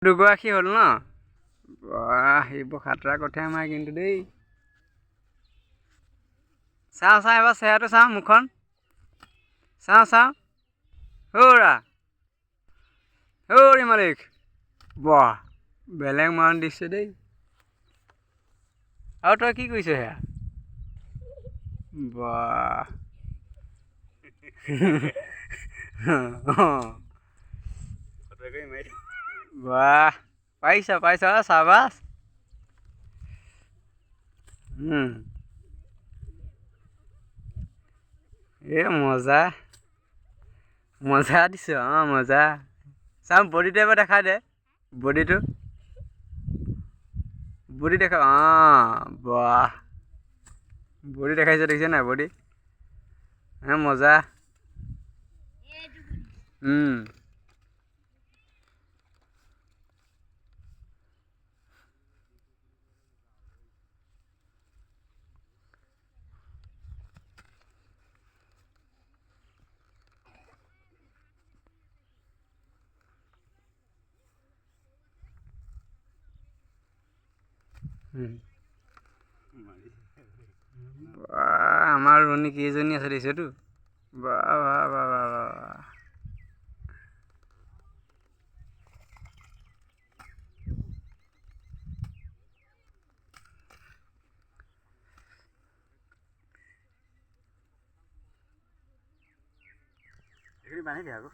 দুগৰাকী হ'ল ন? বাহ, এইবোৰ খাতৰা কথাই মাৰে কিন্তু দেই। চাওঁ এবাৰ চেহেৰাটো চাওঁ, মুখখন চাওঁ। হৌৰা হৌৰি মালিক, বাহ বেলেগ মান দিছে দেই। আৰু তই কি কৰিছ সেয়া? বাহ বাহ, পাৰিছ চাবাছ। মজা দিছ, মজা। চাওঁ বডিটো এবাৰ দেখাই দে, বডি দেখা। বাহ, বডি দেখাইছে, দেখিছে নাই বডি? মজা। আমাৰ ৰণী কেইজনী আছে দেখিছেতো? বাহ। বান্ধি দে আকৌ।